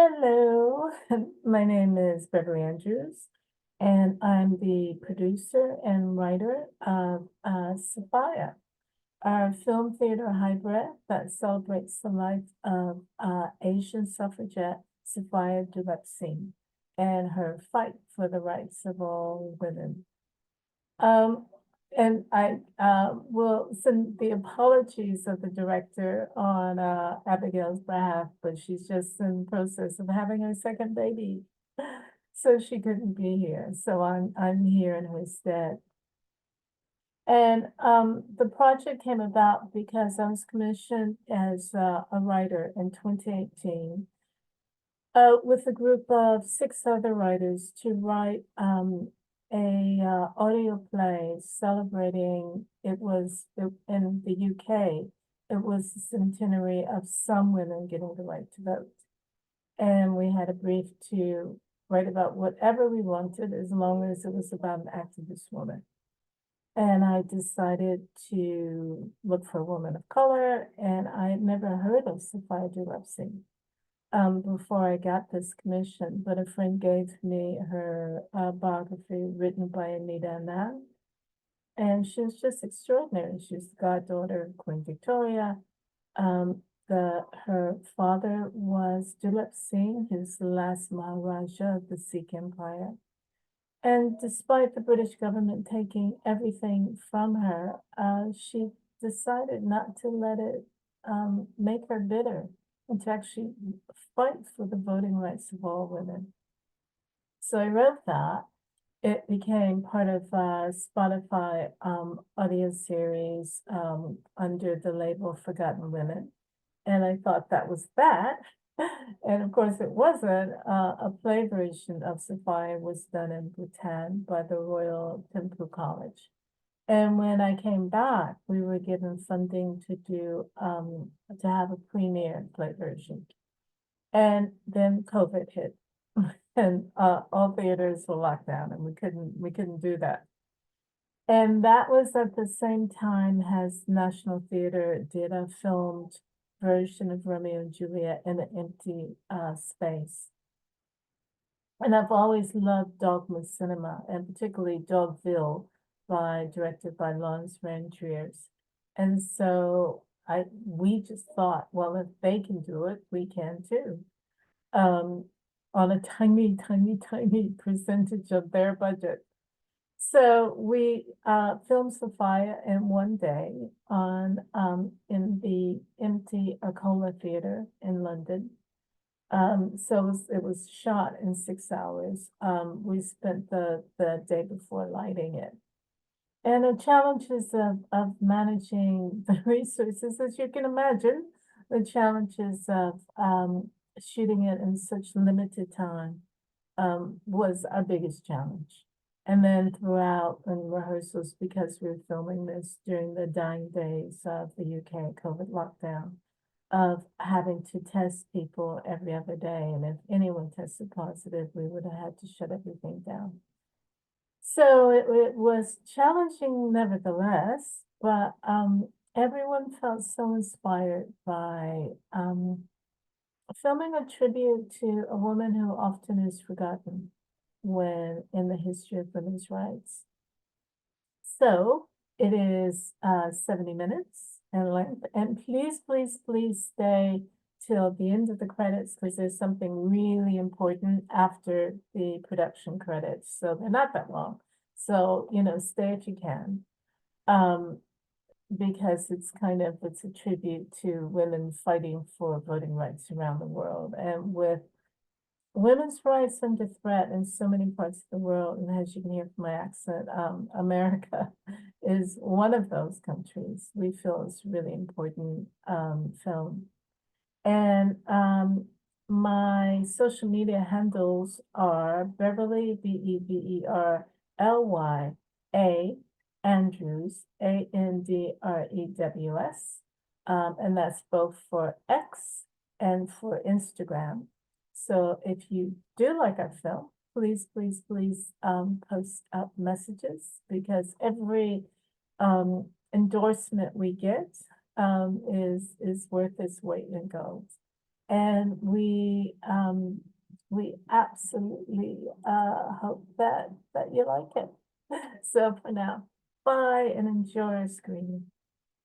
Hello, my name is Beverly Andrews, and I'm the producer and writer of Sophia, our film theater hybrid that celebrates the life of Asian suffragette Sophia Phalke and her fight for the rights of all women. Um, and I will send the apologies of the director on Abigail's behalf, but she's just in the process of having her second baby. So she couldn't be here. So I'm here in her stead. And the project came about because I was commissioned as a writer in 2018 with a group of 6 other writers to write a audio play celebrating, in the UK, it was the centenary of some women getting the right to vote. And we had a brief to write about whatever we wanted, as long as it was about an activist woman. And I decided to look for a woman of color, and I had never heard of Sophia Phalke before I got this commission, but a friend gave me her biography written by Anita Anand, and she was just extraordinary. She's the goddaughter of Queen Victoria. Her father was Dulip Singh, who's the last Maharaja of the Sikh Empire. And despite the British government taking everything from her, she decided not to let it make her bitter and to actually fight for the voting rights of all women. So I wrote that. It became part of a Spotify audio series under the label Forgotten Women. And I thought that was that. And of course, it wasn't. A play version of Sophia was done in Bhutan by the Royal Thimphu College. And when I came back, we were given funding to have a premiere play version. And then COVID hit, and all theaters were locked down, and we couldn't do that. And that was at the same time as National Theatre did a filmed version of Romeo and Juliet in an empty space. And I've always loved dogma cinema, and particularly Dogville, directed by Lawrence Rantriers. And so we just thought, well, if they can do it, we can too. On a tiny, tiny, tiny percentage of their budget. So we filmed Sophia in one day in the empty Arcola Theatre in London. So it was shot in 6 hours. We spent the day before lighting it. And the challenges of managing the resources, as you can imagine, the challenges of shooting it in such limited time was our biggest challenge. And then throughout in rehearsals, because we were filming this during the dying days of the UK COVID lockdown, of having to test people every other day. And if anyone tested positive, we would have had to shut everything down. So it was challenging nevertheless, but everyone felt so inspired by filming a tribute to a woman who often is forgotten when in the history of women's rights. So it is 70 minutes in length, and please, please, please stay till the end of the credits, because there's something really important after the production credits. So they're not that long. So, stay if you can. Because it's a tribute to women fighting for voting rights around the world. And with women's rights under threat in so many parts of the world, and as you can hear from my accent, America is one of those countries. We feel it's a really important film. And my social media handles are Beverly, Beverly, Andrews, Andrews. And that's both for X and for Instagram. So if you do like our film, please, please, please post up messages, because every endorsement we get is worth its weight in gold. And we absolutely hope that you like it. So for now, bye and enjoy screening.